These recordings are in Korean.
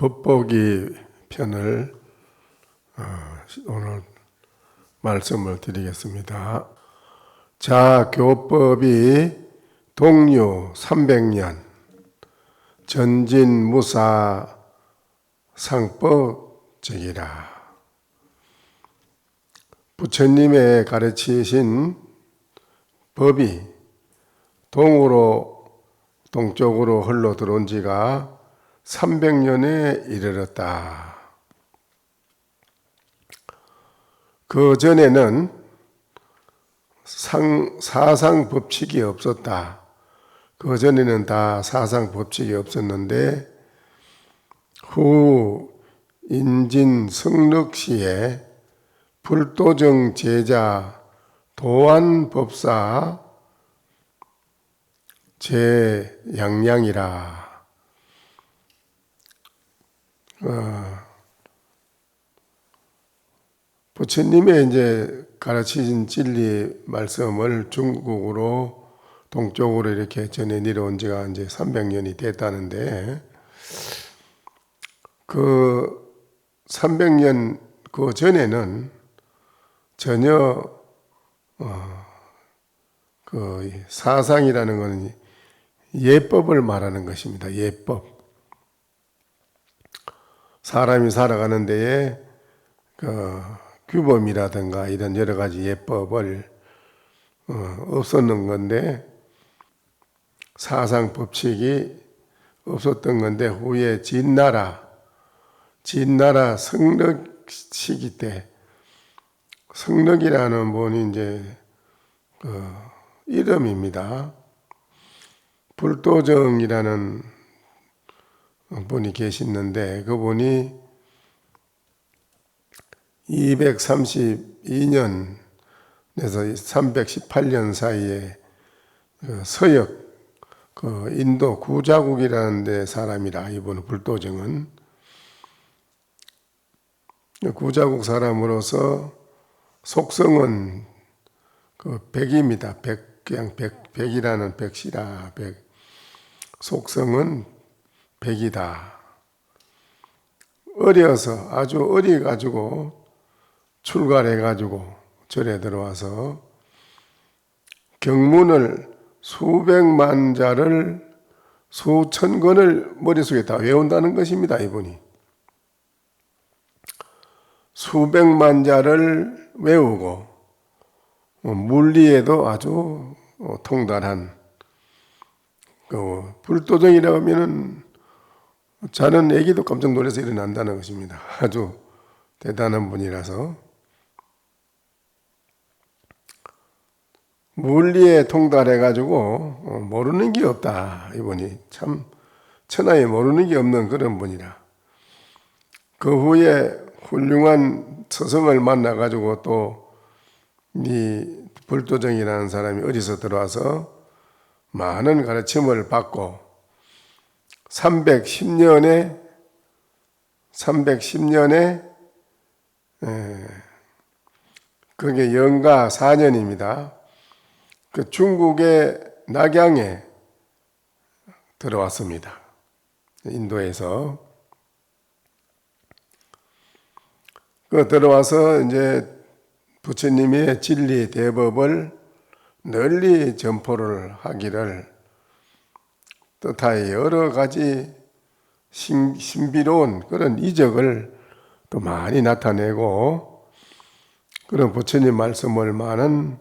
법보기 편을 오늘 말씀을 드리겠습니다. 자교법이 동유 300년 전진무사 상법적이라. 부처님의 가르치신 법이 동쪽으로 흘러 들어온 지가 300년에 이르렀다. 그 전에는 사상 법칙이 없었다. 그 전에는 다 사상 법칙이 없었는데 후 인진 성륵시에 불도정 제자 도안법사 제양량이라. 부처님의 이제 가르치신 진리 말씀을 중국으로 동쪽으로 이렇게 전해 내려온 지가 이제 300년이 됐다는데, 그 300년 그 전에는 전혀 그 사상이라는 것은 예법을 말하는 것입니다. 예법. 사람이 살아가는 데에 그 규범이라든가 이런 여러 가지 예법을 없었는 건데, 사상 법칙이 없었던 건데, 후에 진나라 성륵 시기 때, 성륵이라는 분이 이제 그 이름입니다. 불도정이라는 분이 계시는데, 그분이 232년에서 318년 사이에 서역, 인도 구자국이라는 데 사람이라. 이분 불도정은 구자국 사람으로서 속성은 백입니다. 그냥 백이라는 백시라. 속성은 백이다. 어려서 아주 어려가지고 출가해가지고 절에 들어와서 경문을 수백만 자를 수천 권을 머릿속에 다 외운다는 것입니다. 이분이 수백만 자를 외우고 물리에도 아주 통달한, 불도정이라고 하면은 자는 애기도 깜짝 놀라서 일어난다는 것입니다. 아주 대단한 분이라서 물리에 통달해가지고 모르는 게 없다. 이분이 참 천하에 모르는 게 없는 그런 분이라. 그 후에 훌륭한 스승을 만나가지고 또 이 불도정이라는 사람이 어디서 들어와서 많은 가르침을 받고 310년에 그게 영가 4년입니다. 그 중국의 낙양에 들어왔습니다. 인도에서. 들어와서 이제 부처님의 진리 대법을 널리 전포를 하기를 뜻하여 여러 가지 신비로운 그런 이적을 또 많이 나타내고, 그런 부처님 말씀을 많은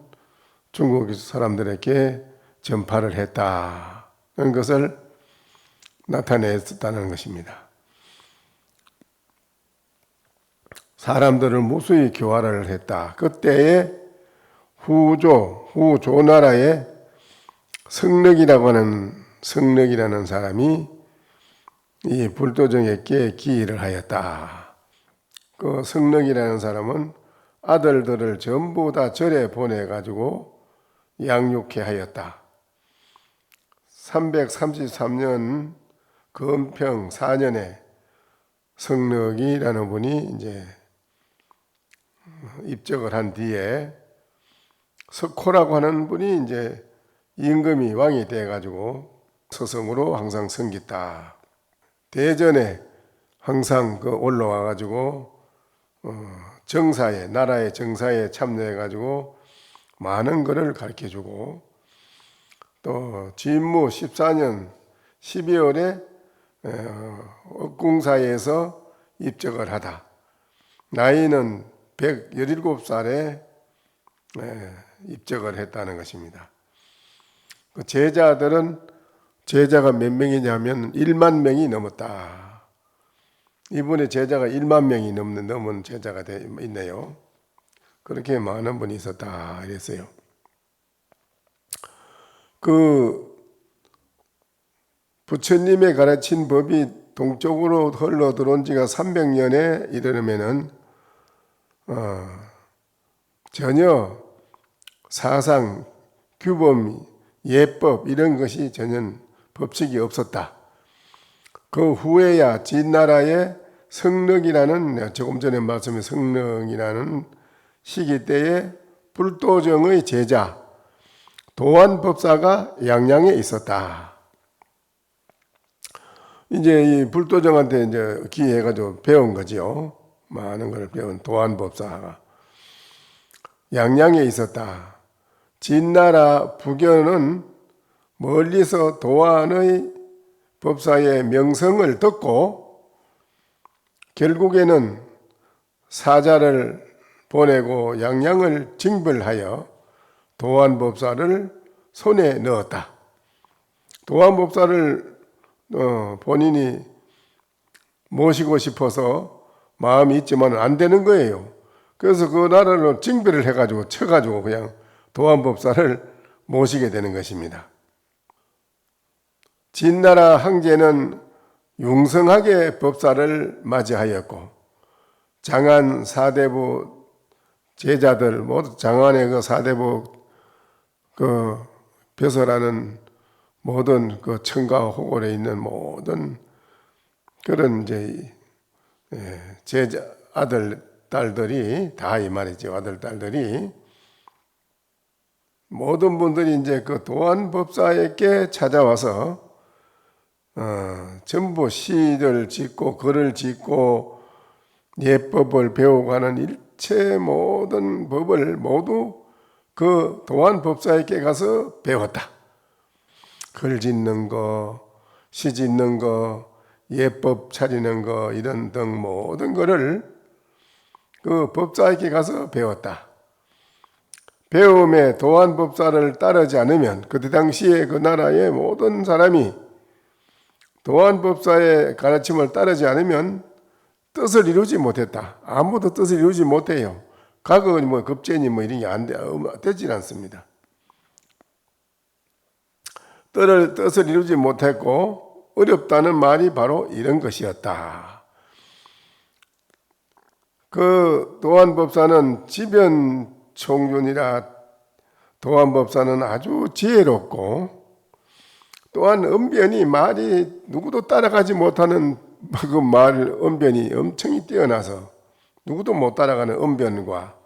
중국 사람들에게 전파를 했다. 그런 것을 나타냈다는 것입니다. 사람들을 무수히 교화를 했다. 그때에 후조나라의 성륵이라는 사람이 이 불도정에게 기의를 하였다. 그 성륵이라는 사람은 아들들을 전부 다 절에 보내가지고 양육해 하였다. 333년 건평 4년에 성륵이라는 분이 이제 입적을 한 뒤에 석호라고 하는 분이 이제 임금이 왕이 돼가지고 서성으로 항상 섬겼다. 대전에 항상 그 올라와 가지고 정사에, 나라의 정사에 참여해 가지고 많은 것을 가르쳐 주고, 또 진무 14년 12월에 업궁사에서 입적을 하다. 나이는 117살에 입적을 했다는 것입니다. 그 제자가 몇 명이냐면 1만 명이 넘었다. 이분의 제자가 1만 명이 넘은 제자가 있네요. 그렇게 많은 분이 있었다 이랬어요. 그 부처님의 가르친 법이 동쪽으로 흘러 들어온 지가 300년에 이르면은 전혀 사상, 규범, 예법 이런 것이 전혀 법칙이 없었다. 그 후에야 진나라의 성릉이라는, 조금 전에 말씀한 성릉이라는 시기 때에 불도정의 제자 도안법사가 양양에 있었다. 이제 이 불도정한테 이제 기해가지고 배운 거지요. 많은 걸 배운 도안법사가 양양에 있었다. 진나라 부견은 멀리서 도안의 법사의 명성을 듣고 결국에는 사자를 보내고 양양을 징벌하여 도안법사를 손에 넣었다. 도안법사를 본인이 모시고 싶어서 마음이 있지만 안 되는 거예요. 그래서 그 나라로 징벌을 해가지고 쳐가지고 그냥 도안법사를 모시게 되는 것입니다. 진나라 황제는 융성하게 법사를 맞이하였고 장안 사대부 제자들 모두 장안의 그 사대부 그 벼슬하는 모든 그 청가 호골에 있는 모든 그런 이제 제자 아들 딸들이 다 이 말이죠. 아들 딸들이 모든 분들이 이제 그 도안법사에게 찾아와서 전부 시를 짓고 글을 짓고 예법을 배워가는 일체 모든 법을 모두 그 도안법사에게 가서 배웠다. 글 짓는 거, 시 짓는 거, 예법 차리는 거 이런 등 모든 거를 그 법사에게 가서 배웠다. 배움에 도안법사를 따르지 않으면 그때 당시에 그 나라의 모든 사람이 도안법사의 가르침을 따르지 않으면 뜻을 이루지 못했다. 아무도 뜻을 이루지 못해요. 각은 뭐 급제니 뭐 이런 게 되질 않습니다. 뜻을 이루지 못했고 어렵다는 말이 바로 이런 것이었다. 그 도안법사는 지변 총균이라 도안법사는 아주 지혜롭고 또한 언변이 말이 누구도 따라가지 못하는 그 언변이 엄청 뛰어나서 누구도 못 따라가는 언변과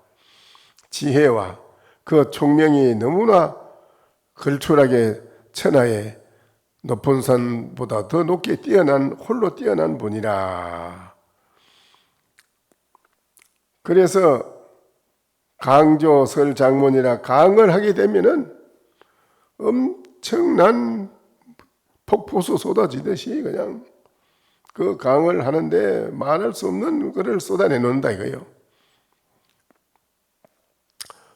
지혜와 그 총명이 너무나 걸출하게 천하의 높은 산보다 더 높게 홀로 뛰어난 분이라. 그래서 강조설 장문이라 강을 하게 되면은 엄청난 폭포수 쏟아지듯이 그냥 그 강을 하는데 말할 수 없는 글을 쏟아내 놓는다 이거예요.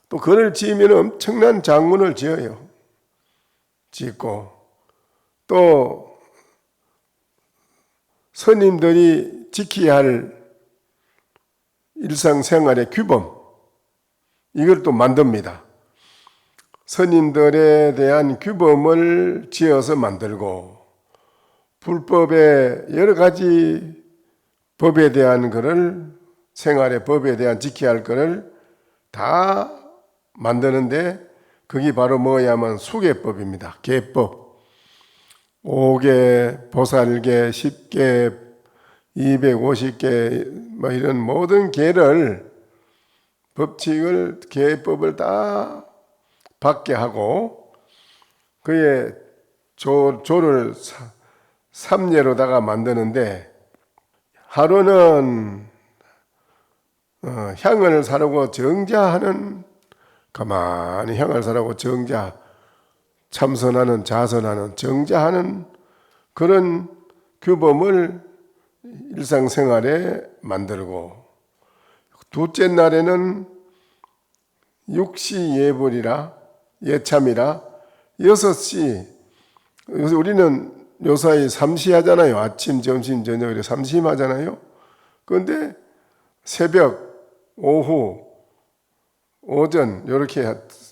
또 글을 지으면 엄청난 장문을 지어요. 짓고 또 스님들이 지켜야 할 일상생활의 규범 이걸 또 만듭니다. 스님들에 대한 규범을 지어서 만들고 불법의 여러 가지 법에 대한 것을 생활의 법에 대한 지켜야 할 것을 다 만드는데 그게 바로 뭐냐면 수계법입니다. 계법 5개, 보살계 10개, 250개 뭐 이런 모든 계를 법칙을 계법을 다 받게 하고 그의 조를 삼례로다가 만드는데 하루는 향을 사려고 정자하는, 가만히 향을 사려고 정자, 참선하는, 자선하는, 정자하는 그런 규범을 일상생활에 만들고, 둘째 날에는 육시 예불이라, 예참이라 6시, 요새 우리는 요사이 삼시 하잖아요. 아침, 점심, 저녁에 삼시 하잖아요. 그런데 새벽, 오후, 오전 이렇게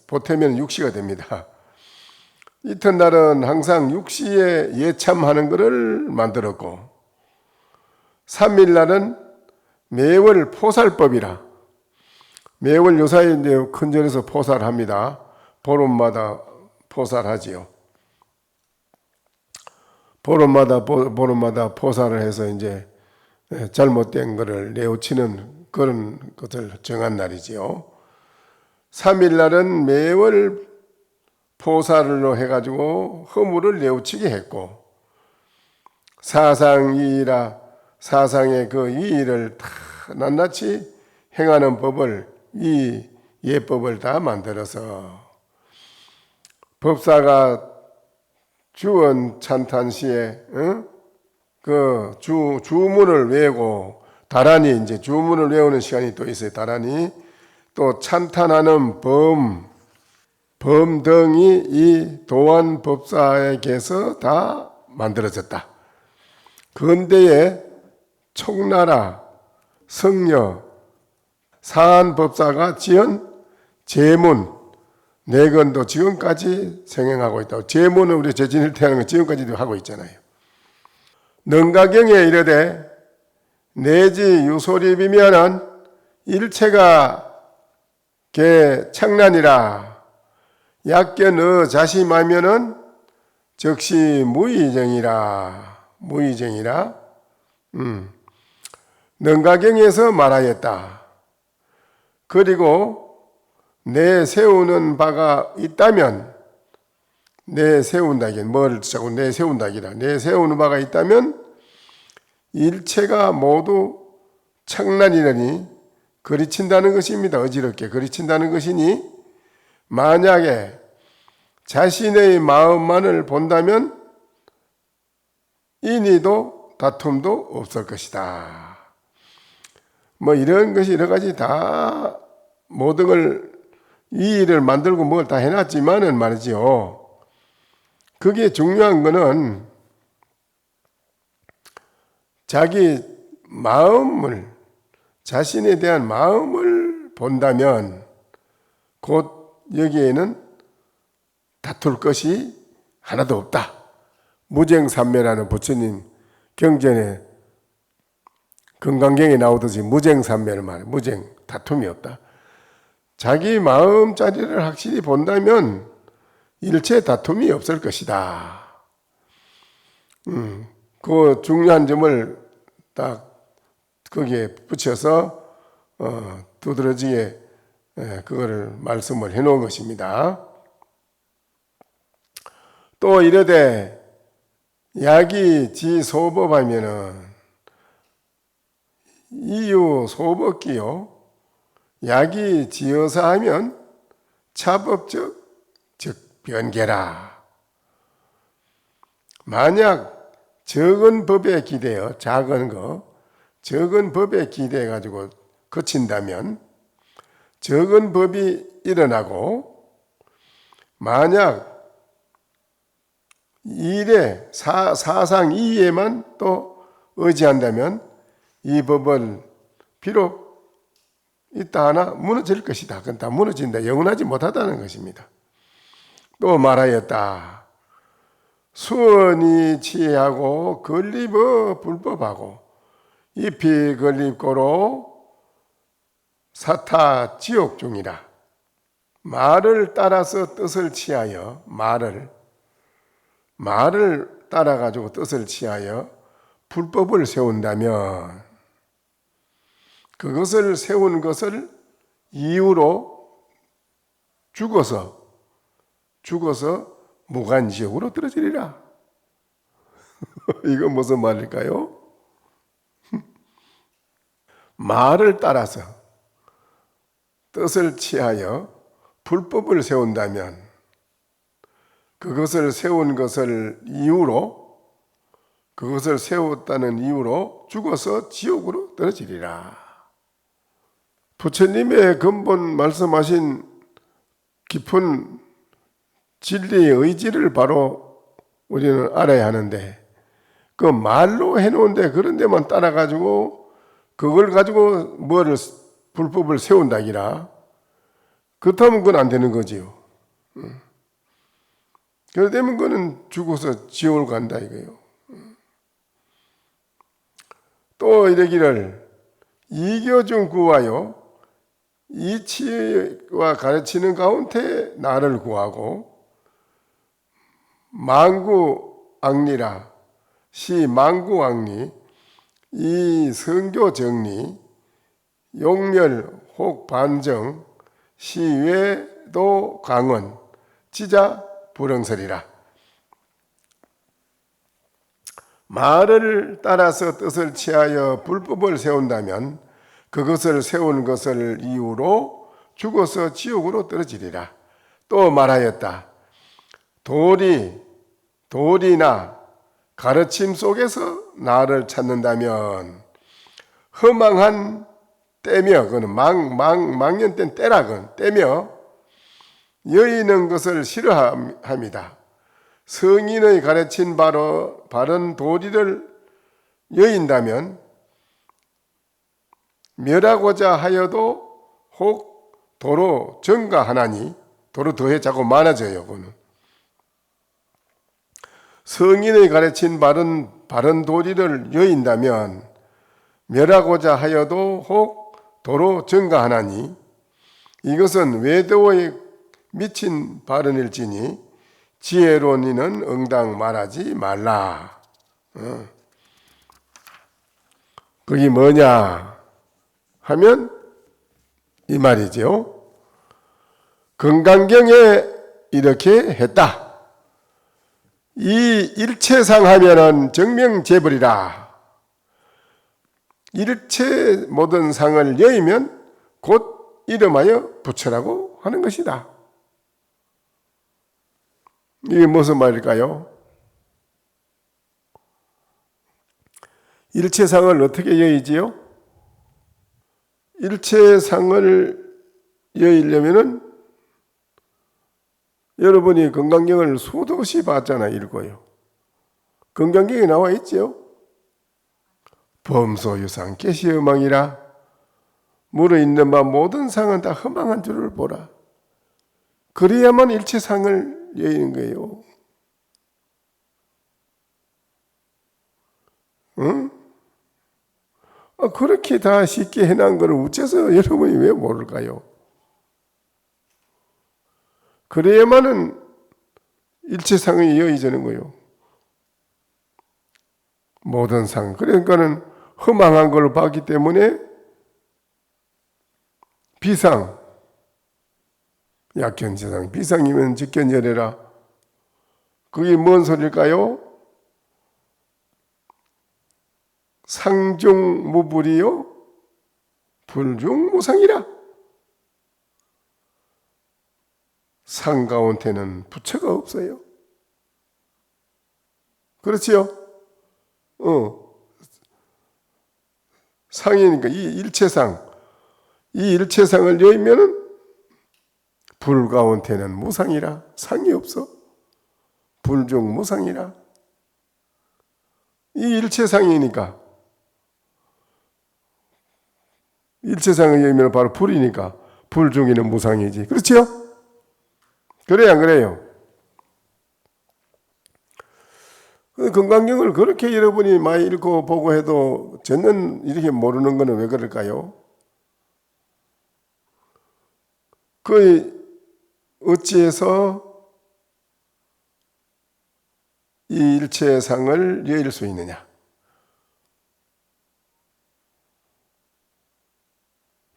보태면 6시가 됩니다. 이튿날은 항상 6시에 예참하는 것을 만들었고, 3일날은 매월 포살법이라, 매월 요사이 이제 큰절에서 포살합니다. 보름마다 포살하지요. 보름마다 포살을 해서 이제 잘못된 것을 내우치는 그런 것을 정한 날이지요. 3일날은 매월 포살로 해가지고 허물을 내우치게 했고, 사상이이라, 사상의 그 이의를 다 낱낱이 행하는 법을, 이 예법을 다 만들어서 법사가 주원 찬탄시에 그 주문을 외우고, 다란히 이제 주문을 외우는 시간이 또 있어요. 다란히 또 찬탄하는 범 등이 이 도안 법사에게서 다 만들어졌다. 근대에 촉나라, 성녀, 사한 법사가 지은 제문 네 건도 지금까지 생행하고 있다고. 제문은 우리 제진일태 하는 거 지금까지도 하고 있잖아요. 능가경에 이르되 내지 유소립이면은 일체가 개 창난이라, 약견 자심하면은 즉시 무의정이라. 능가경에서 말하였다. 그리고 내 세우는 바가 있다면, 내 세운다기, 뭘 자꾸 내 세운다기라, 내 세우는 바가 있다면 일체가 모두 창난이라니 그리친다는 것입니다. 어지럽게 그리친다는 것이니, 만약에 자신의 마음만을 본다면 인의도 다툼도 없을 것이다. 뭐 이런 것이 여러 가지 다 모든 걸, 이 일을 만들고 뭘 다 해놨지만은 말이지요. 그게 중요한 거는 자기 마음을, 자신에 대한 마음을 본다면 곧 여기에는 다툴 것이 하나도 없다. 무쟁삼매라는 부처님 경전에 건강경에 나오듯이 무쟁삼매를 말해. 무쟁, 다툼이 없다. 자기 마음자리를 확실히 본다면 일체 다툼이 없을 것이다. 그 중요한 점을 딱 거기에 붙여서 두드러지게 그거를 말씀을 해놓은 것입니다. 또 이르되 약이 지소법하면은 이유 소법기요, 약이 지어서 하면 차법적 즉 변개라. 만약 적은 법에 기대어, 작은 거, 적은 법에 기대해 가지고 거친다면 적은 법이 일어나고, 만약 일에 사상 이에만 또 의지한다면 이 법은 비록 있다 하나 무너질 것이다. 그건 다 무너진다. 영원하지 못하다는 것입니다. 또 말하였다. 수언이 치하고 건립어 불법하고 잎이 건립고로 사타 지옥 중이라. 말을 따라서 뜻을 취하여, 말을 따라가지고 뜻을 취하여 불법을 세운다면 그것을 세운 것을 이유로 죽어서 무간지옥으로 떨어지리라. 이건 무슨 말일까요? 말을 따라서 뜻을 취하여 불법을 세운다면 그것을 세운 것을 이유로, 그것을 세웠다는 이유로 죽어서 지옥으로 떨어지리라. 부처님의 근본 말씀하신 깊은 진리의 의지를 바로 우리는 알아야 하는데, 그 말로 해놓은데 그런 데만 따라가지고 그걸 가지고 뭐를 불법을 세운다기라. 그렇다면 그건 안 되는 거지요. 그러면 그거는 죽어서 지옥을 간다 이거예요. 또 이러기를 이교중 구하여 이치와 가르치는 가운데 나를 구하고 망구악리라 시 망구악리 이 성교 정리 용멸 혹 반정 시외도 강원 지자 불응설이라. 말을 따라서 뜻을 취하여 불법을 세운다면 그것을 세운 것을 이유로 죽어서 지옥으로 떨어지리라. 또 말하였다. 도리나 가르침 속에서 나를 찾는다면 허망한 때며, 그는 망년된 때라, 때며 여의는 것을 싫어합니다. 성인의 가르친 바른 도리를 여인다면 멸하고자 하여도 혹 도로 증가하나니, 도로 더해 자꾸 많아져요. 그는 성인의 가르친 바른 도리를 여인다면 멸하고자 하여도 혹 도로 증가하나니 이것은 외도에 미친 발언일지니 지혜로니는 응당 말하지 말라. 그게 뭐냐 하면 이 말이죠. 건강경에 이렇게 했다. 이 일체상 하면은 정명재벌이라. 일체 모든 상을 여의면 곧 이름하여 부처라고 하는 것이다. 이게 무슨 말일까요? 일체상을 어떻게 여의지요? 일체상을 여의려면은 여러분이 건강경을 수도 없이 봤잖아요. 읽어요. 건강경에 나와 있지요. 범소유상 깨시허망이라. 물에 있는 바 모든 상은 다 허망한 줄을 보라. 그래야만 일체상을 여의는 거예요. 응? 그렇게 다 쉽게 해놓은 거를 어째서 여러분이 왜 모를까요? 그래야만은 일체상이 여의지는 거예요. 모든 상. 그러니까는 허망한 걸 봤기 때문에 비상, 약견지상, 비상이면 직견열애라. 그게 뭔 소리일까요? 상중무불이요 불중무상이라. 상 가운데는 부처가 없어요. 그렇지요? 상이니까 이 일체상, 이 일체상을 여의면은 불 가운데는 무상이라. 상이 없어. 불중무상이라. 이 일체상이니까, 일체상을 여의면 바로 불이니까 불중에는 무상이지. 그렇지요? 그래요, 안 그래요? 건강경을 그렇게 여러분이 많이 읽고 보고 해도 전혀 이렇게 모르는 거는 왜 그럴까요? 그 어찌해서 이 일체상을 여일 수 있느냐?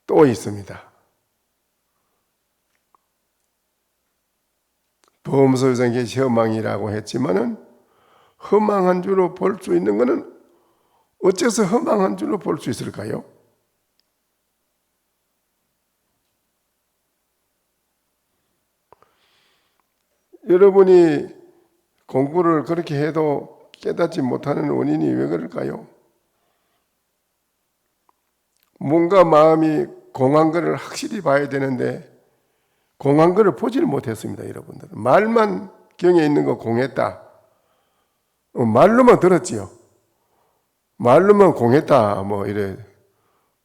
또 있습니다. 범소유상 계시허망이라고 했지만은 허망한 줄로 볼 수 있는 것은 어째서 허망한 줄로 볼 수 있을까요? 여러분이 공부를 그렇게 해도 깨닫지 못하는 원인이 왜 그럴까요? 뭔가 마음이 공한 것을 확실히 봐야 되는데 공한 것을 보지를 못했습니다. 여러분들 말만 경에 있는 거 공했다. 말로만 들었지요. 말로만 공했다 뭐 이래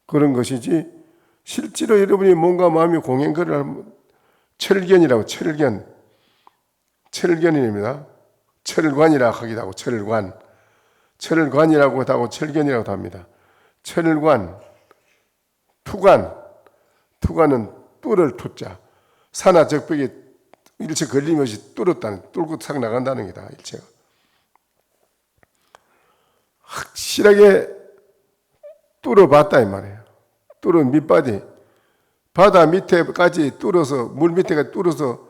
그런 것이지 실제로 여러분이 뭔가 마음이 공한 것을 철견이라고 철견입니다. 철관이라고 하기도 하고 철관이라고 하고 철견이라고도 합니다. 철관, 투관은 뚫을 투자. 산하 적벽에 일체 걸림없이 뚫고 탁 나간다는 게다 일체가. 확실하게 뚫어봤다 이 말이에요. 뚫은 밑바디, 바다 밑에까지 뚫어서 물 밑에까지 뚫어서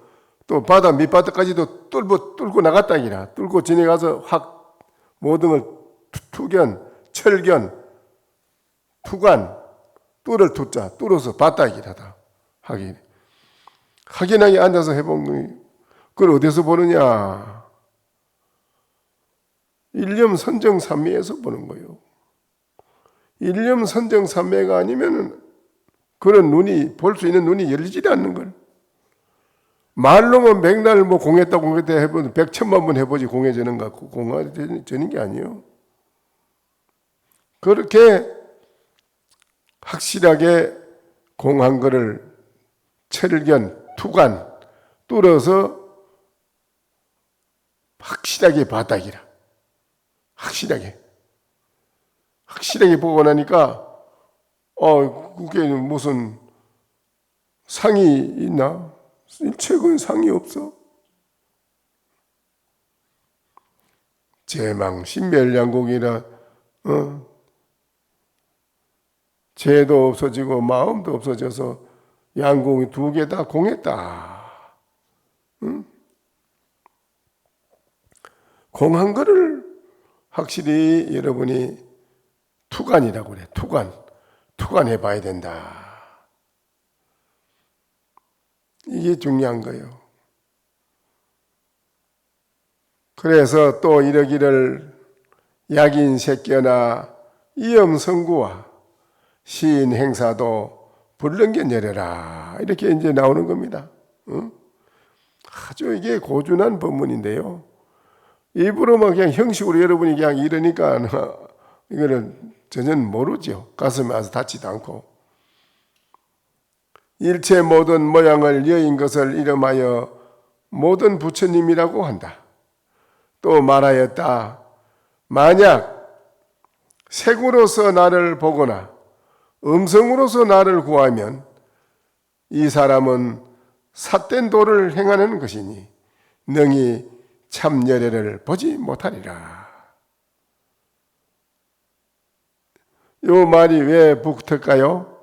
또 바다 밑바닥까지도 뚫고 나갔다 이라. 뚫고 지나가서 확 모든 걸 투견, 철견, 투관, 뚫을 투자, 뚫어서 봤다 이라다. 확인하게 앉아서 해본 거예요. 그걸 어디서 보느냐? 일념선정삼매에서 보는 거예요. 일념선정삼매가 아니면은 그런 볼 수 있는 눈이 열리지 않는 걸. 말로만 맥날 공했다 해보면 100,000만 번 해보지 공해지는가? 공해지는 게 아니에요. 그렇게 확실하게 공한 거를 철견, 투관, 뚫어서 확실하게 바닥이라. 확실하게 보고 나니까 그게 무슨 상이 있나? 일체건 상이 없어. 제망신멸양국이라 죄도 없어지고 마음도 없어져서 양궁이 2개 다 공했다. 공한 거를 확실히 여러분이 투관이라고 그래. 투관해 봐야 된다. 이게 중요한 거예요. 그래서 또 이러기를 약인색견아 이엄성구와 시인 행사도 불능견 열여라. 이렇게 이제 나오는 겁니다. 아주 이게 고준한 법문인데요. 일부러만 그냥 형식으로 여러분이 그냥 이러니까 이거는 전혀 모르죠. 가슴에 와서 닿지도 않고. 일체 모든 모양을 여인 것을 이름하여 모든 부처님이라고 한다. 또 말하였다. 만약 색으로서 나를 보거나 음성으로서 나를 구하면 이 사람은 삿된 도를 행하는 것이니 능히 참열애를 보지 못하리라. 이 말이 왜 붙을까요?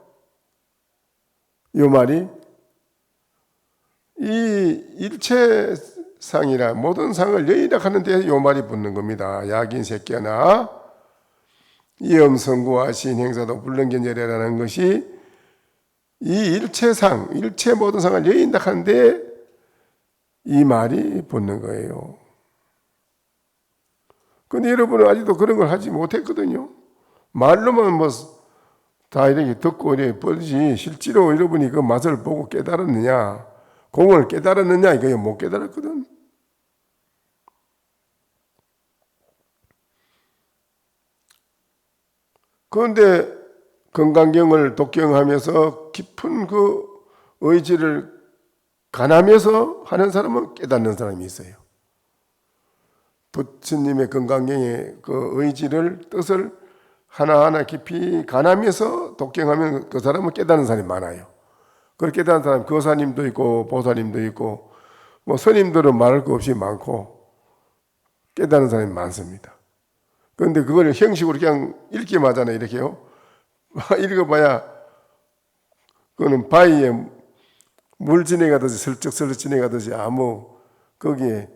이 말이 이 일체상이라 모든 상을 여의라 하는데 이 말이 붙는 겁니다. 약인색견아 이엄성구와 신행사도 불능견열애라는 것이 이 일체상, 일체 모든 상을 여의다 하는데 이 말이 붙는 거예요. 근데 여러분은 아직도 그런 걸 하지 못했거든요. 말로만 다 이렇게 듣고 이렇게 뻗지 실제로 여러분이 그 맛을 보고 깨달았느냐, 공을 깨달았느냐 이거 못 깨달았거든. 그런데 건강경을 독경하면서 깊은 그 의지를 가나면서 하는 사람은 깨닫는 사람이 있어요. 부처님의 건강경의 그 의지를 뜻을 하나하나 깊이 가나면서 독경하면 그 사람은 깨닫는 사람이 많아요. 그렇게 깨닫는 사람 거사님도 있고 보사님도 있고 뭐 스님들은 말할 거 없이 많고 깨닫는 사람이 많습니다. 그런데 그걸 형식으로 그냥 읽기만 하잖아요. 이렇게요. 읽어봐야 그거는 바위에 물 지나가듯이 슬쩍슬쩍 지나가듯이 아무 거기에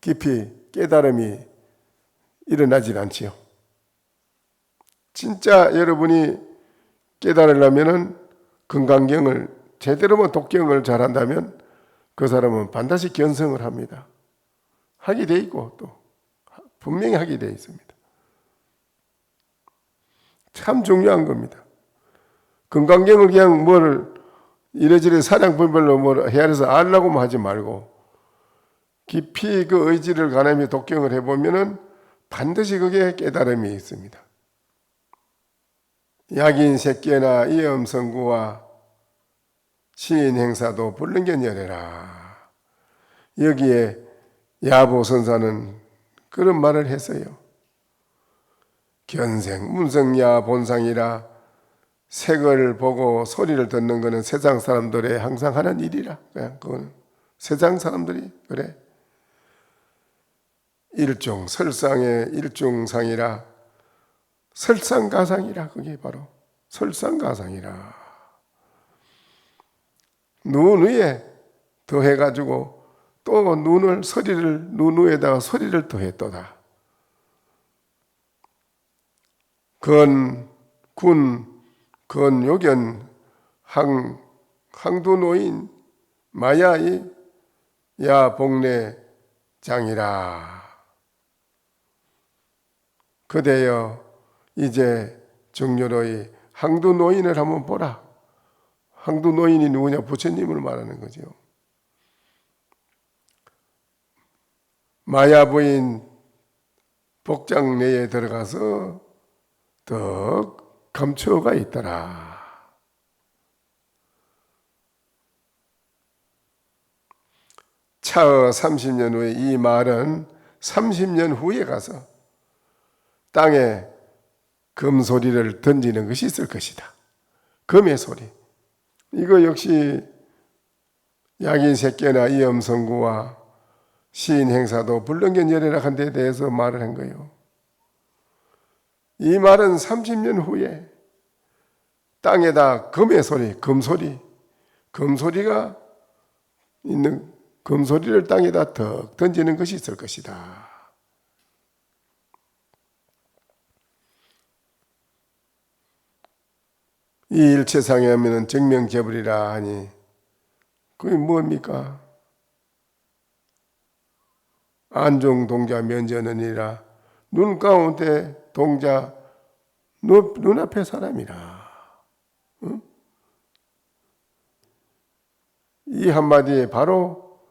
깊이 깨달음이 일어나질 않지요. 진짜 여러분이 깨달으려면은 건강경을 제대로만 독경을 잘한다면 그 사람은 반드시 견성을 합니다. 하게 돼 있고 또 분명히 하게 돼 있습니다. 참 중요한 겁니다. 건강경을 그냥 뭘 이래저래 사량분별로 뭘 헤아려서 알라고만 하지 말고 깊이 그 의지를 가늠해 독경을 해보면은 반드시 그게 깨달음이 있습니다. 약인 새끼나 이엄성구와 시인 행사도 불능견열해라. 여기에 야보선사는 그런 말을 했어요. 견생 문성야 본상이라 색을 보고 소리를 듣는 것은 세상 사람들의 항상 하는 일이라. 그냥 그거는 세상 사람들이 그래. 일중 설상의 일중상이라 설상가상이라. 그게 바로 설상가상이라. 눈 위에 더해가지고 또 눈을 소리를 눈 위에다가 소리를 더했도다. 군 요견 항두노인 마야이 야복례장이라. 그대여 이제 정렬의 항두노인을 한번 보라. 항두노인이 누구냐? 부처님을 말하는 거죠. 마야부인 복장 내에 들어가서 더 감추어가 있더라. 차어 30년 후에 이 말은 30년 후에 가서 땅에 금소리를 던지는 것이 있을 것이다. 금의 소리. 이거 역시 약인새끼나 이엄성구와 시인 행사도 불능견열애라 한 데 대해서 말을 한 거예요. 이 말은 30년 후에 땅에다 금의 소리, 금소리가 있는 금소리를 땅에다 턱 던지는 것이 있을 것이다. 이 일체상에 하면은 정명제불이라 하니 그게 뭡니까? 안종동자 면전은이라 눈 가운데 동자 눈앞의 사람이라. 응? 이 한마디에 바로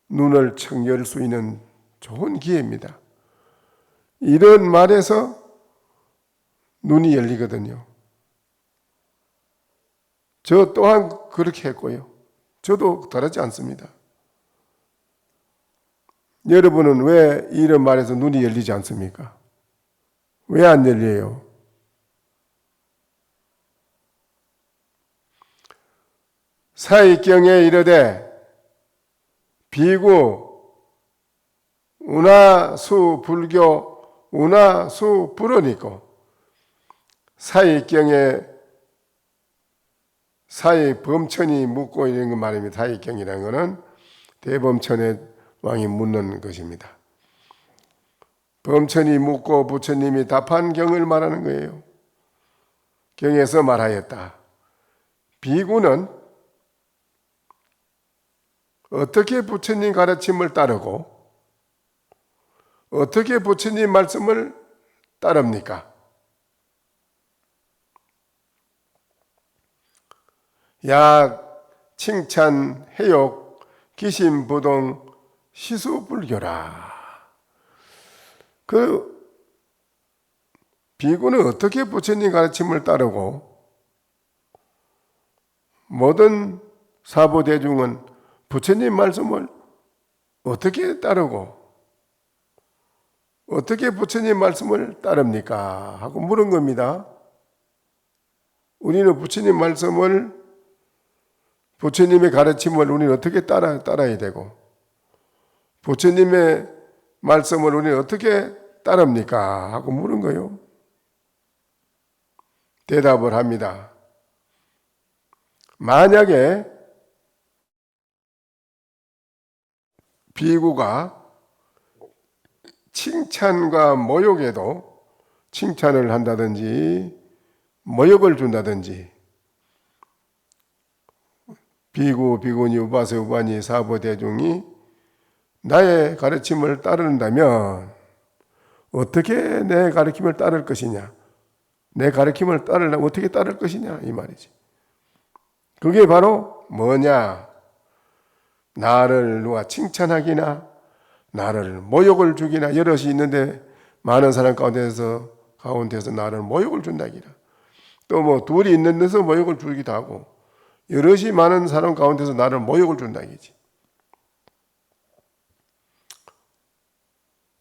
눈을 청 열 수 있는 좋은 기회입니다. 이런 말에서 눈이 열리거든요. 저 또한 그렇게 했고요. 저도 다르지 않습니다. 여러분은 왜 이런 말에서 눈이 열리지 않습니까? 왜 안 열려요? 사익경에 이르되 비구 운하수 불교 운하수 불언이고 사익경에 사익 범천이 묻고 있는 것 말입니다. 사익경이라는 것은 대범천의 왕이 묻는 것입니다. 범천이 묻고 부처님이 답한 경을 말하는 거예요. 경에서 말하였다. 비구는 어떻게 부처님 가르침을 따르고 어떻게 부처님 말씀을 따릅니까? 약, 칭찬, 해욕, 기심부동, 시수불교라. 그 비구는 어떻게 부처님 가르침을 따르고 모든 사부대중은 부처님 말씀을 어떻게 따르고 어떻게 부처님 말씀을 따릅니까? 하고 물은 겁니다. 우리는 부처님 말씀을 부처님의 가르침을 우리는 어떻게 따라야 되고 부처님의 말씀을 우리는 어떻게 따릅니까? 하고 물은 거예요. 대답을 합니다. 만약에 비구가 칭찬과 모욕에도 칭찬을 한다든지 모욕을 준다든지 비구, 비구니, 우바세, 우바니, 사부, 대중이 나의 가르침을 따른다면 어떻게 내 가르침을 따를 것이냐? 내 가르침을 따르려면 어떻게 따를 것이냐? 이 말이지. 그게 바로 뭐냐? 나를 누가 칭찬하기나 나를 모욕을 주기나 여럿이 있는데 많은 사람 가운데서 나를 모욕을 준다기라. 또 뭐 둘이 있는 데서 모욕을 주기도 하고 여럿이 많은 사람 가운데서 나를 모욕을 준다기지.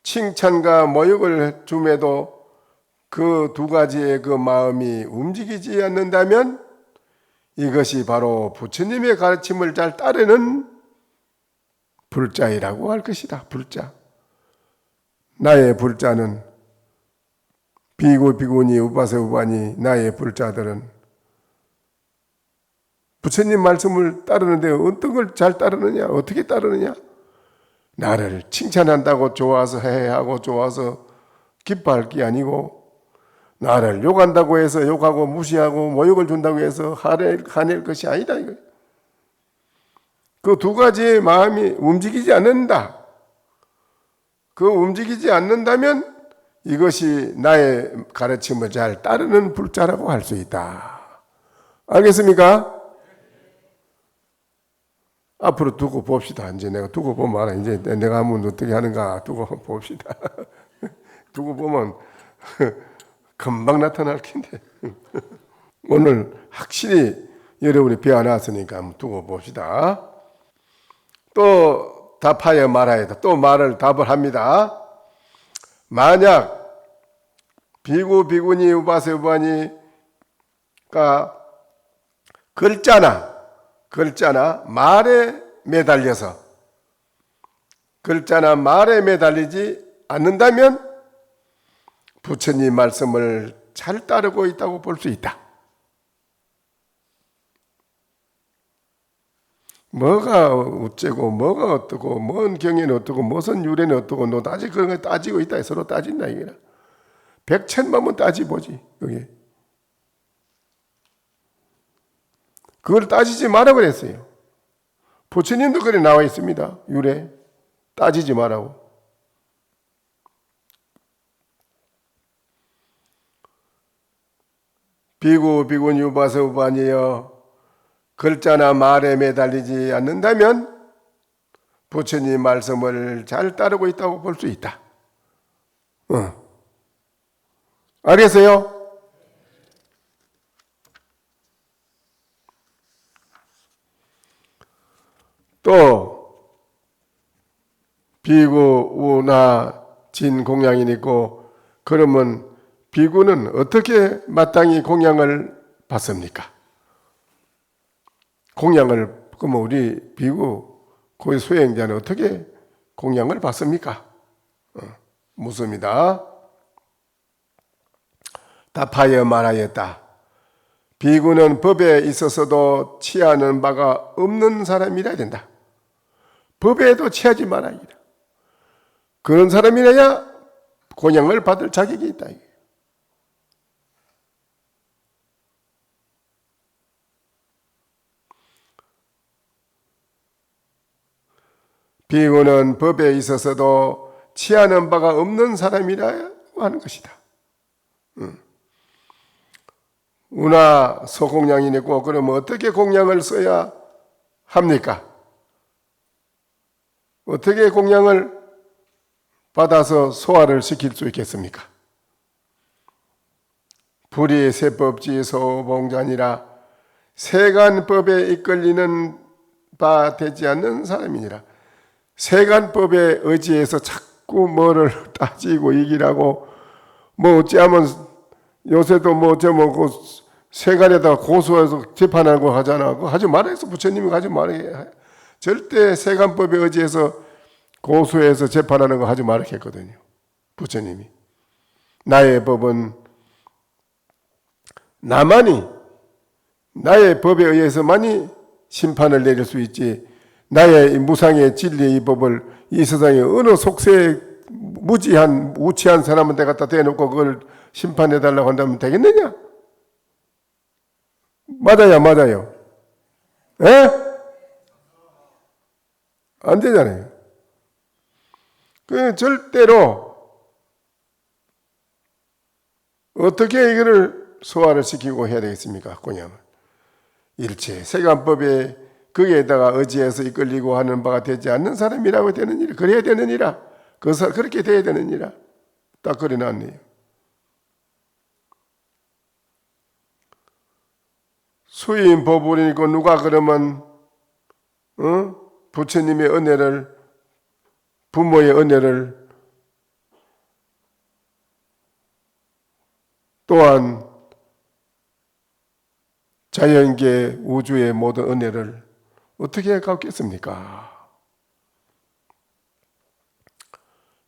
칭찬과 모욕을 줌에도 그 두 가지의 그 마음이 움직이지 않는다면 이것이 바로 부처님의 가르침을 잘 따르는 불자이라고 할 것이다. 불자. 나의 불자는 비구, 비구니, 우바세, 우바니 나의 불자들은 부처님 말씀을 따르는데 어떤 걸 잘 따르느냐? 어떻게 따르느냐? 나를 칭찬한다고 좋아서 해하고 좋아서 기뻐할 게 아니고 나를 욕한다고 해서 욕하고 무시하고 모욕을 준다고 해서 화낼 것이 아니다. 그 두 가지의 마음이 움직이지 않는다. 그 움직이지 않는다면 이것이 나의 가르침을 잘 따르는 불자라고 할 수 있다. 알겠습니까? 앞으로 두고 봅시다. 이제 내가 두고 보면 이제 내가 하면 어떻게 하는가 두고 봅시다. 두고 보면 금방 나타날 텐데. 오늘 확실히 여러분이 배워놨으니까 한번 두고 봅시다. 또 답하여 말아야 돼. 또 답을 합니다. 만약 비구, 비구니, 우바세, 우바니가 글자나 말에 매달리지 않는다면 부처님 말씀을 잘 따르고 있다고 볼 수 있다. 뭐가 어째고 뭐가 어떻고 뭔 경에는 어떻고 무슨 유래는 어떻고 너 아직 그런 거 따지고 있다. 서로 따진다 이거라. 백천만번 따지보지. 그게. 그걸 따지지 마라 그랬어요. 부처님도 그래 나와 있습니다. 유래. 따지지 마라고. 비구, 비구니, 우바세, 우바니여 글자나 말에 매달리지 않는다면 부처님 말씀을 잘 따르고 있다고 볼 수 있다. 알겠어요? 또 비구, 우나, 진 공양이 있고 그러면 비구는 어떻게 마땅히 공양을 받습니까? 공양을 그러면 우리 비구 고위 수행자는 어떻게 공양을 받습니까? 묻습니다. 답하여 말하였다. 비구는 법에 있어서도 취하는 바가 없는 사람이라 된다. 법에도 취하지 말아야 돼. 그런 사람이라야 공양을 받을 자격이 있다. 비구는 법에 있어서도 취하는 바가 없는 사람이라고 하는 것이다. 우나 소공양이 있고 그러면 어떻게 공양을 써야 합니까? 어떻게 공양을 받아서 소화를 시킬 수 있겠습니까? 불이 세법지 소봉자니라 세간법에 이끌리는 바 되지 않는 사람이니라. 세간법에 의지해서 자꾸 뭐를 따지고 이기라고 뭐 어찌하면 요새도 그 세간에다가 고소해서 재판하고 하잖아. 그거 하지 말아서 부처님이 하지 말아야 절대 세간법에 의지해서 고소해서 재판하는 거 하지 말아 했거든요. 부처님이. 나의 법은 나만이 나의 법에 의해서만이 심판을 내릴 수 있지 나의 무상의 진리의 이 법을 이 세상에 어느 속세에 무지한 우치한 사람한테 갖다 대놓고 그걸 심판해달라고 한다면 되겠느냐? 맞아요. 에? 안 되잖아요. 그 절대로 어떻게 이거를 소화를 시키고 해야 되겠습니까? 그냥 일체 세간법에 거기에다가 의지해서 이끌리고 하는 바가 되지 않는 사람이라고 되느니라. 그래야 되느니라. 그렇게 돼야 되느니라. 딱 그래 놨네요. 수인 보불이고 누가 그러면 부처님의 은혜를, 부모의 은혜를, 또한 자연계 우주의 모든 은혜를 어떻게 갚겠습니까?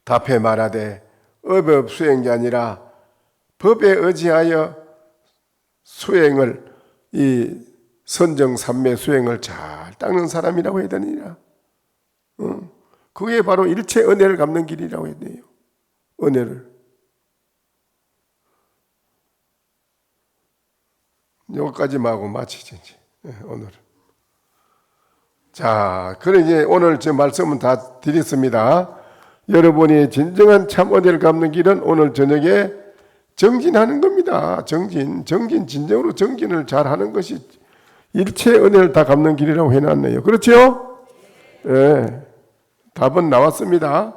답해 말하되 업의 수행이 아니라 법에 의지하여 수행을, 이 선정삼매 수행을 잘 닦는 사람이라고 해야 되느니라. 그게 바로 일체 은혜를 갚는 길이라고 했네요. 은혜를. 여기까지만 하고 마치지 오늘은. 자, 그래 이제 오늘 제 말씀은 다 드렸습니다. 여러분이 진정한 참 은혜를 갚는 길은 오늘 저녁에 정진하는 겁니다. 정진, 진정으로 정진을 잘 하는 것이 일체 은혜를 다 갚는 길이라고 해놨네요. 그렇죠? 예. 네, 답은 나왔습니다.